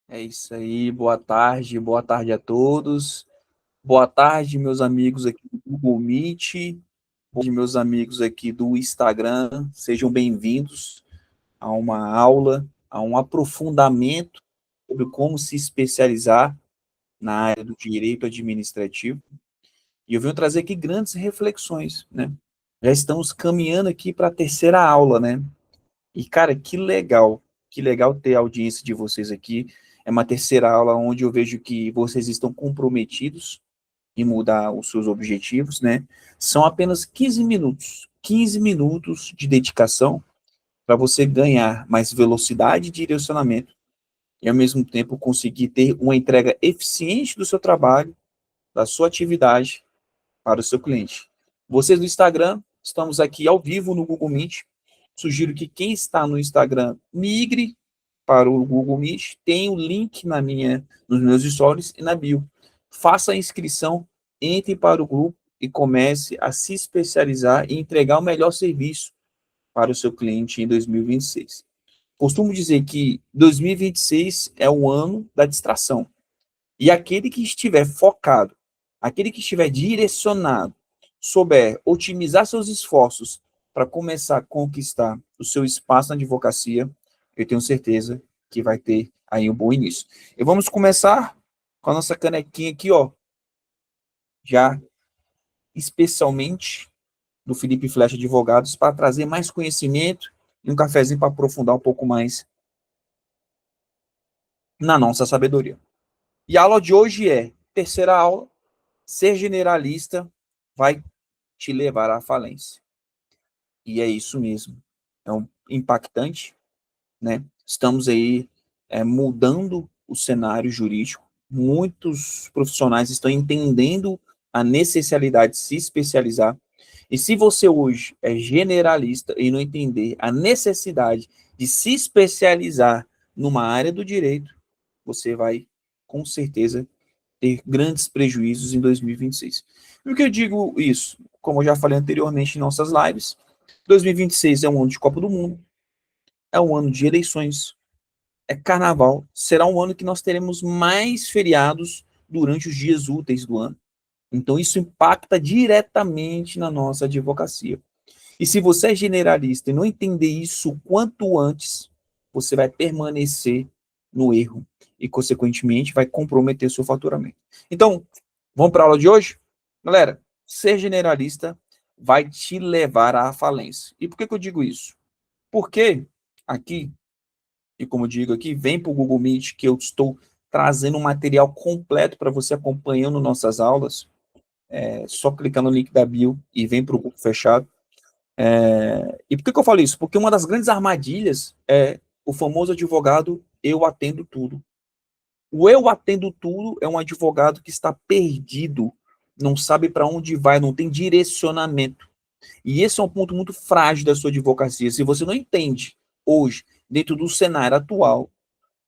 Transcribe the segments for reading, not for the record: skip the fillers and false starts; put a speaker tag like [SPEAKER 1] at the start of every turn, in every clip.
[SPEAKER 1] É isso aí, boa tarde a todos. Boa tarde, meus amigos aqui do Google Meet, boa tarde, meus amigos aqui do Instagram. Sejam bem-vindos a uma aula, a um aprofundamento sobre como se especializar na área do direito administrativo. E eu venho trazer aqui grandes reflexões, né? Já estamos caminhando aqui para a terceira aula, né? E, cara, que legal ter a audiência de vocês aqui. É uma terceira aula onde eu vejo que vocês estão comprometidos em mudar os seus objetivos, né? São apenas 15 minutos de dedicação para você ganhar mais velocidade e direcionamento e, ao mesmo tempo, conseguir ter uma entrega eficiente do seu trabalho, da sua atividade para o seu cliente. Vocês no Instagram, estamos aqui ao vivo no Google Meet. Sugiro que quem está no Instagram migre para o Google Meet. Tem o link nos meus stories e na bio. Faça a inscrição, entre para o grupo e comece a se especializar e entregar o melhor serviço para o seu cliente em 2026. Costumo dizer que 2026 é o ano da distração. E aquele que estiver focado, aquele que estiver direcionado, souber otimizar seus esforços para começar a conquistar o seu espaço na advocacia, eu tenho certeza que vai ter aí um bom início. E vamos começar com a nossa canequinha aqui, ó, já especialmente do Felipe Flecha Advogados, para trazer mais conhecimento e um cafezinho para aprofundar um pouco mais na nossa sabedoria. E a aula de hoje é terceira aula, ser generalista vai te levar à falência. E é isso mesmo. É impactante, né? Estamos aí mudando o cenário jurídico. Muitos profissionais estão entendendo a necessidade de se especializar. E se você hoje é generalista e não entender a necessidade de se especializar numa área do direito, você vai, com certeza, ter grandes prejuízos em 2026. E por que eu digo isso? Como eu já falei anteriormente em nossas lives, 2026 é um ano de Copa do Mundo, é um ano de eleições, é carnaval, será um ano que nós teremos mais feriados durante os dias úteis do ano. Então, isso impacta diretamente na nossa advocacia. E se você é generalista e não entender isso quanto antes, você vai permanecer no erro e, consequentemente, vai comprometer seu faturamento. Então, vamos para a aula de hoje? Galera, ser generalista vai te levar à falência. E por que eu digo isso? Porque aqui, e como eu digo aqui, vem para o Google Meet que eu estou trazendo um material completo para você acompanhando nossas aulas. É só clicar no link da bio e vem para o grupo fechado. E por que eu falo isso? Porque uma das grandes armadilhas é o famoso advogado eu atendo tudo. O eu atendo tudo é um advogado que está perdido, não sabe para onde vai, não tem direcionamento. E esse é um ponto muito frágil da sua advocacia. Se você não entende hoje, dentro do cenário atual,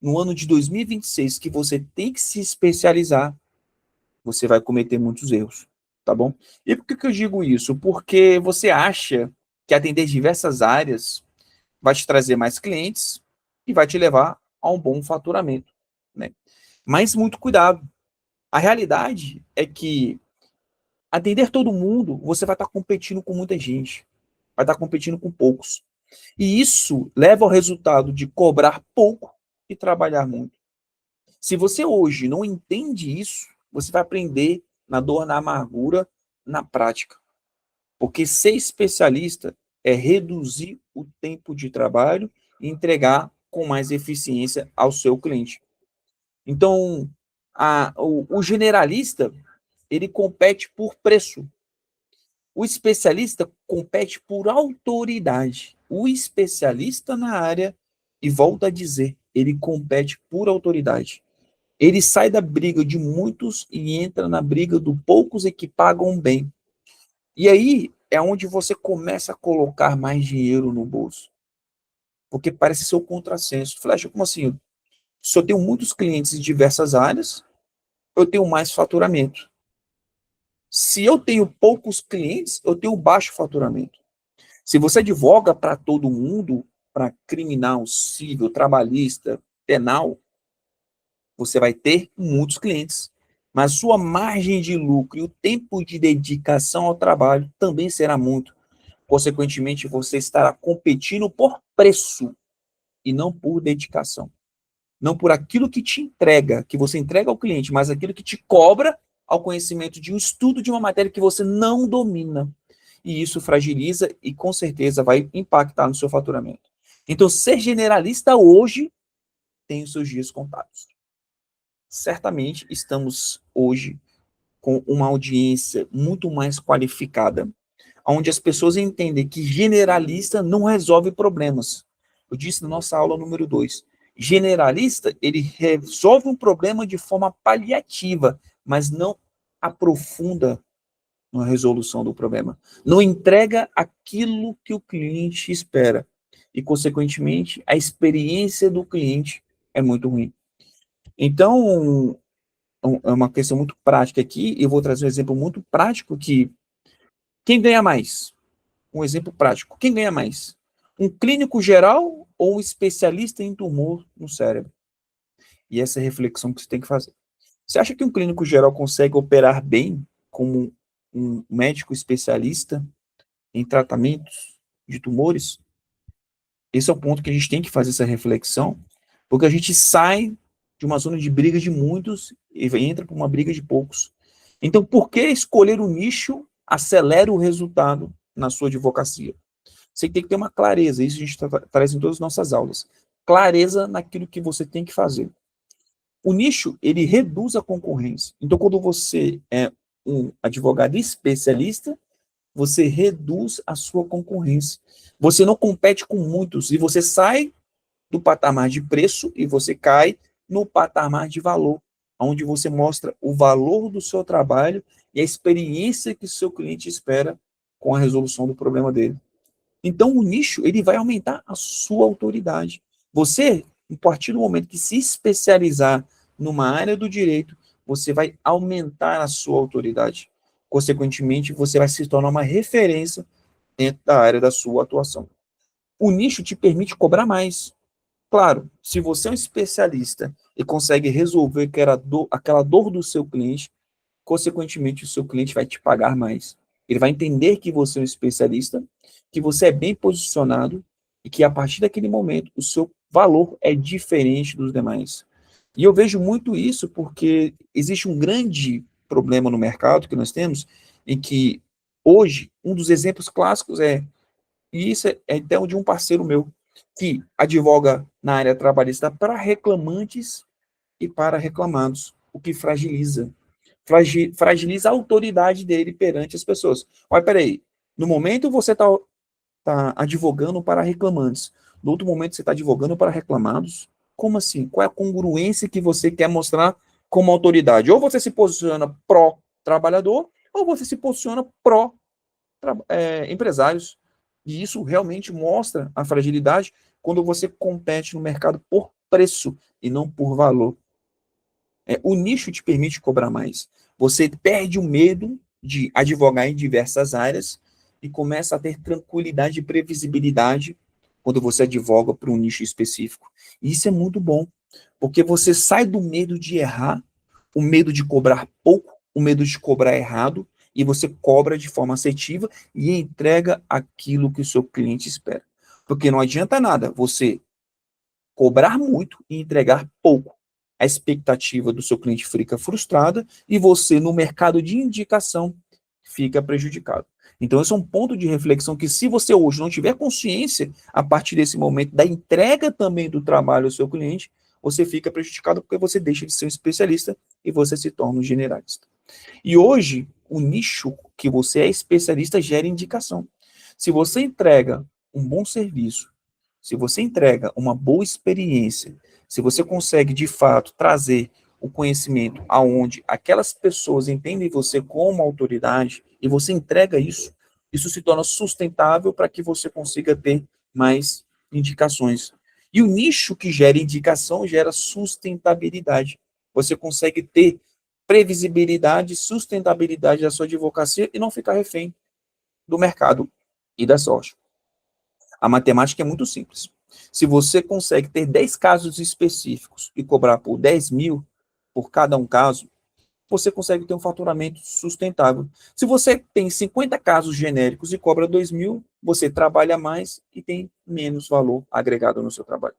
[SPEAKER 1] no ano de 2026, que você tem que se especializar, você vai cometer muitos erros, tá bom? E por que eu digo isso? Porque você acha que atender diversas áreas vai te trazer mais clientes e vai te levar a um bom faturamento, né? Mas muito cuidado. A realidade é que atender todo mundo, você vai estar competindo com muita gente, vai estar competindo com poucos. E isso leva ao resultado de cobrar pouco e trabalhar muito. Se você hoje não entende isso, você vai aprender na dor, na amargura, na prática. Porque ser especialista é reduzir o tempo de trabalho e entregar com mais eficiência ao seu cliente. Então, o generalista, ele compete por preço. O especialista compete por autoridade. O especialista na área, e volto a dizer, ele compete por autoridade. Ele sai da briga de muitos e entra na briga do poucos e que pagam bem. E aí é onde você começa a colocar mais dinheiro no bolso. Porque parece ser o contrassenso. Flecha, como assim? Se eu tenho muitos clientes em diversas áreas, eu tenho mais faturamento. Se eu tenho poucos clientes, eu tenho baixo faturamento. Se você advoga para todo mundo, para criminal, civil, trabalhista, penal, você vai ter muitos clientes, mas sua margem de lucro e o tempo de dedicação ao trabalho também será muito. Consequentemente, você estará competindo por preço e não por dedicação. Não por aquilo que te entrega, que você entrega ao cliente, mas aquilo que te cobra ao conhecimento de um estudo de uma matéria que você não domina. E isso fragiliza e com certeza vai impactar no seu faturamento. Então, ser generalista hoje tem os seus dias contados. Certamente estamos hoje com uma audiência muito mais qualificada, onde as pessoas entendem que generalista não resolve problemas. Eu disse na nossa aula número 2, generalista, ele resolve um problema de forma paliativa, mas não aprofunda na resolução do problema. Não entrega aquilo que o cliente espera. E, consequentemente, a experiência do cliente é muito ruim. Então, é uma questão muito prática aqui, e eu vou trazer um exemplo muito prático que quem ganha mais? Um exemplo prático. Quem ganha mais? Um clínico geral ou um especialista em tumor no cérebro? E essa é a reflexão que você tem que fazer. Você acha que um clínico geral consegue operar bem como um médico especialista em tratamentos de tumores? Esse é o ponto que a gente tem que fazer essa reflexão, porque a gente sai de uma zona de briga de muitos e entra para uma briga de poucos. Então, por que escolher o nicho acelera o resultado na sua advocacia? Você tem que ter uma clareza, isso a gente traz em todas as nossas aulas. Clareza naquilo que você tem que fazer. O nicho, ele reduz a concorrência. Então, quando você é um advogado especialista, você reduz a sua concorrência. Você não compete com muitos e você sai do patamar de preço e você cai no patamar de valor, onde você mostra o valor do seu trabalho e a experiência que o seu cliente espera com a resolução do problema dele. Então, o nicho, ele vai aumentar a sua autoridade. Você, a partir do momento que se especializar numa área do direito, você vai aumentar a sua autoridade. Consequentemente, você vai se tornar uma referência dentro da área da sua atuação. O nicho te permite cobrar mais. Claro, se você é um especialista e consegue resolver aquela dor do seu cliente, consequentemente, o seu cliente vai te pagar mais. Ele vai entender que você é um especialista, que você é bem posicionado e que a partir daquele momento o seu valor é diferente dos demais. E eu vejo muito isso porque existe um grande problema no mercado que nós temos, em que hoje um dos exemplos clássicos e isso é até de um parceiro meu, que advoga na área trabalhista para reclamantes e para reclamados, o que fragiliza a autoridade dele perante as pessoas. Olha, peraí, no momento você está advogando para reclamantes, no outro momento você está advogando para reclamados, como assim? Qual é a congruência que você quer mostrar como autoridade? Ou você se posiciona pró-trabalhador, ou você se posiciona pró-empresários. E isso realmente mostra a fragilidade quando você compete no mercado por preço e não por valor. O nicho te permite cobrar mais. Você perde o medo de advogar em diversas áreas e começa a ter tranquilidade e previsibilidade quando você advoga para um nicho específico. E isso é muito bom, porque você sai do medo de errar, o medo de cobrar pouco, o medo de cobrar errado, e você cobra de forma assertiva e entrega aquilo que o seu cliente espera. Porque não adianta nada você cobrar muito e entregar pouco. A expectativa do seu cliente fica frustrada e você, no mercado de indicação, fica prejudicado. Então, esse é um ponto de reflexão que, se você hoje não tiver consciência, a partir desse momento da entrega também do trabalho ao seu cliente, você fica prejudicado porque você deixa de ser um especialista e você se torna um generalista. E hoje, o nicho que você é especialista gera indicação. Se você entrega um bom serviço, se você entrega uma boa experiência, se você consegue de fato trazer o conhecimento aonde aquelas pessoas entendem você como autoridade e você entrega isso, isso se torna sustentável para que você consiga ter mais indicações. E o nicho que gera indicação gera sustentabilidade. Você consegue ter previsibilidade, sustentabilidade da sua advocacia e não ficar refém do mercado e da sorte. A matemática é muito simples. Se você consegue ter 10 casos específicos e cobrar por 10 mil por cada um caso, você consegue ter um faturamento sustentável. Se você tem 50 casos genéricos e cobra 2 mil, você trabalha mais e tem menos valor agregado no seu trabalho.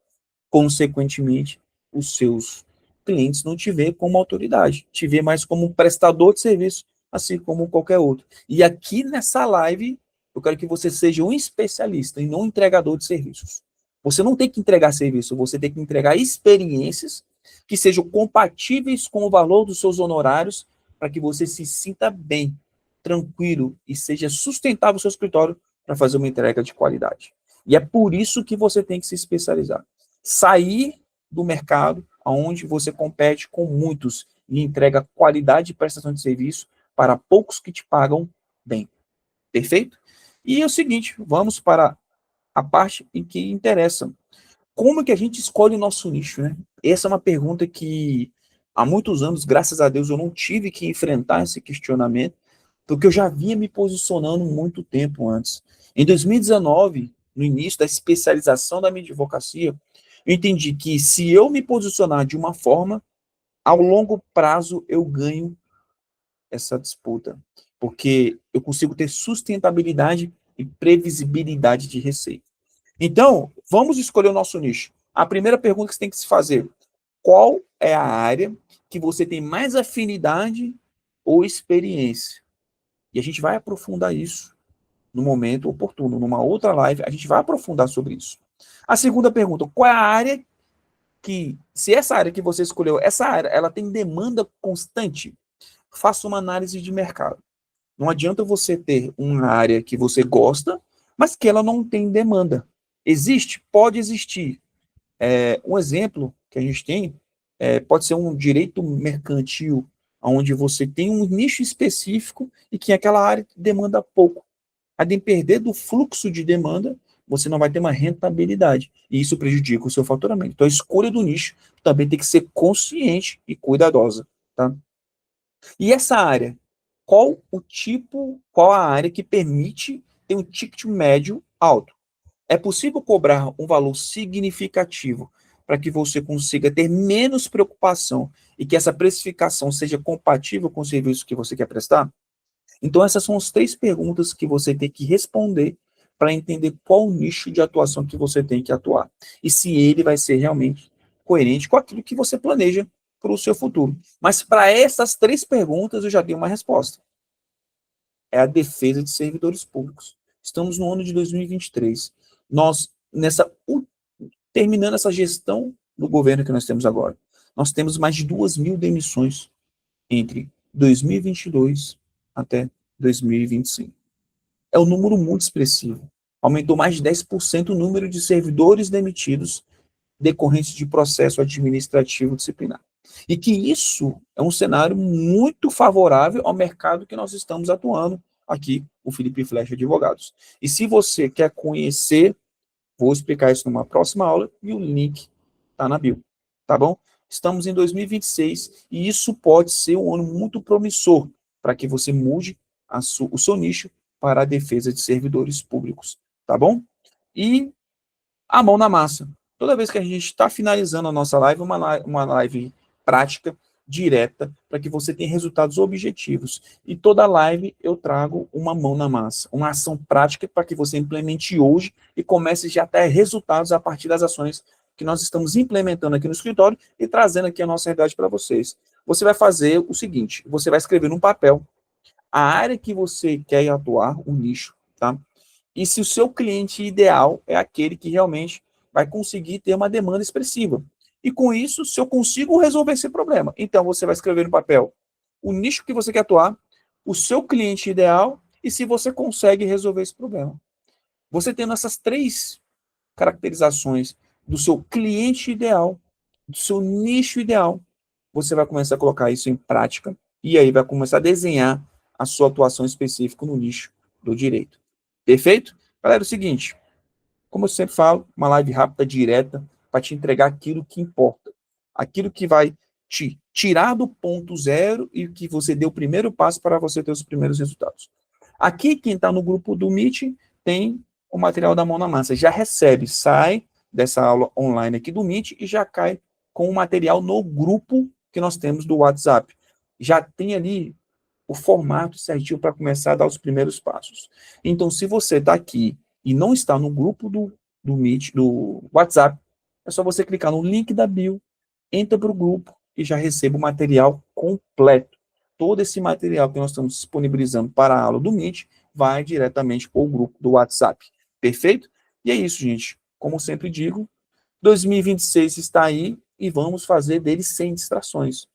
[SPEAKER 1] Consequentemente, os seus clientes não te vê como autoridade, te vê mais como um prestador de serviço, assim como qualquer outro. E aqui nessa live, eu quero que você seja um especialista e não um entregador de serviços. Você não tem que entregar serviço, você tem que entregar experiências que sejam compatíveis com o valor dos seus honorários para que você se sinta bem, tranquilo e seja sustentável o seu escritório para fazer uma entrega de qualidade. E é por isso que você tem que se especializar. Sair do mercado onde você compete com muitos e entrega qualidade de prestação de serviço para poucos que te pagam bem. Perfeito? E é o seguinte, vamos para a parte em que interessa. Como que a gente escolhe o nosso nicho, né? Essa é uma pergunta que há muitos anos, graças a Deus, eu não tive que enfrentar esse questionamento, porque eu já vinha me posicionando muito tempo antes. Em 2019, no início da especialização da minha advocacia, eu entendi que se eu me posicionar de uma forma, ao longo prazo eu ganho essa disputa, porque eu consigo ter sustentabilidade e previsibilidade de receita. Então, vamos escolher o nosso nicho. A primeira pergunta que você tem que se fazer: qual é a área que você tem mais afinidade ou experiência? E a gente vai aprofundar isso no momento oportuno. Numa outra live, a gente vai aprofundar sobre isso. A segunda pergunta: qual é a área que, se essa área que você escolheu, essa área, ela tem demanda constante? Faça uma análise de mercado. Não adianta você ter uma área que você gosta, mas que ela não tem demanda. Existe? Pode existir. Um exemplo que a gente tem pode ser um direito mercantil, onde você tem um nicho específico e que aquela área demanda pouco. A depender do fluxo de demanda, você não vai ter uma rentabilidade. E isso prejudica o seu faturamento. Então, a escolha do nicho também tem que ser consciente e cuidadosa. Tá? E essa área? Qual a área que permite ter um ticket médio alto? É possível cobrar um valor significativo para que você consiga ter menos preocupação e que essa precificação seja compatível com o serviço que você quer prestar? Então, essas são as 3 perguntas que você tem que responder para entender qual o nicho de atuação que você tem que atuar. E se ele vai ser realmente coerente com aquilo que você planeja para o seu futuro. Mas para essas 3 perguntas, eu já dei uma resposta. É a defesa de servidores públicos. Estamos no ano de 2023. Nós, terminando essa gestão do governo que nós temos agora, nós temos mais de 2.000 demissões entre 2022 até 2025. É um número muito expressivo. Aumentou mais de 10% o número de servidores demitidos decorrentes de processo administrativo disciplinar. E que isso é um cenário muito favorável ao mercado que nós estamos atuando aqui, o Felipe Flecha Advogados. E se você quer conhecer, vou explicar isso numa próxima aula e o link está na bio, tá bom? Estamos em 2026 e isso pode ser um ano muito promissor para que você mude o seu nicho para a defesa de servidores públicos, tá bom? E a mão na massa. Toda vez que a gente está finalizando a nossa live, uma live prática, direta, para que você tenha resultados objetivos. E toda live eu trago uma mão na massa, uma ação prática para que você implemente hoje e comece já a ter resultados a partir das ações que nós estamos implementando aqui no escritório e trazendo aqui a nossa realidade para vocês. Você vai fazer o seguinte, você vai escrever num papel a área que você quer atuar, o nicho, tá? E se o seu cliente ideal é aquele que realmente vai conseguir ter uma demanda expressiva. E com isso, se eu consigo resolver esse problema, então você vai escrever no papel o nicho que você quer atuar, o seu cliente ideal e se você consegue resolver esse problema. Você tendo essas 3 caracterizações do seu cliente ideal, do seu nicho ideal, você vai começar a colocar isso em prática e aí vai começar a desenhar a sua atuação específica no nicho do direito. Perfeito? Galera, é o seguinte, como eu sempre falo, uma live rápida, direta, para te entregar aquilo que importa. Aquilo que vai te tirar do ponto zero e que você dê o primeiro passo para você ter os primeiros resultados. Aqui, quem está no grupo do Meet tem o material da mão na massa. Já recebe, sai dessa aula online aqui do Meet e já cai com o material no grupo que nós temos do WhatsApp. Já tem ali o formato certinho para começar a dar os primeiros passos. Então, se você está aqui e não está no grupo do Meet, do WhatsApp, é só você clicar no link da bio, entra para o grupo e já receba o material completo. Todo esse material que nós estamos disponibilizando para a aula do Meet vai diretamente para o grupo do WhatsApp. Perfeito? E é isso, gente. Como sempre digo, 2026 está aí e vamos fazer dele sem distrações.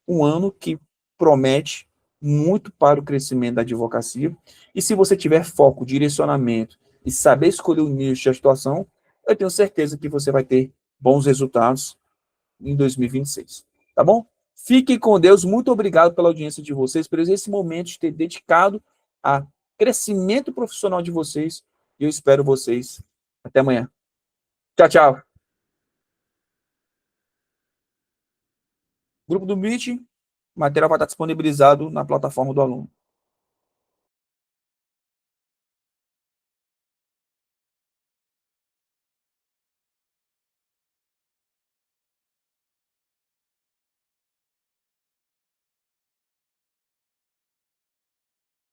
[SPEAKER 1] Um ano que promete muito para o crescimento da advocacia. E se você tiver foco, direcionamento e saber escolher o nicho de atuação, eu tenho certeza que você vai ter bons resultados em 2026. Tá bom? Fiquem com Deus. Muito obrigado pela audiência de vocês, por esse momento de ter dedicado a crescimento profissional de vocês. E eu espero vocês. Até amanhã. Tchau, tchau. Grupo do Meet, material vai estar disponibilizado na plataforma do aluno.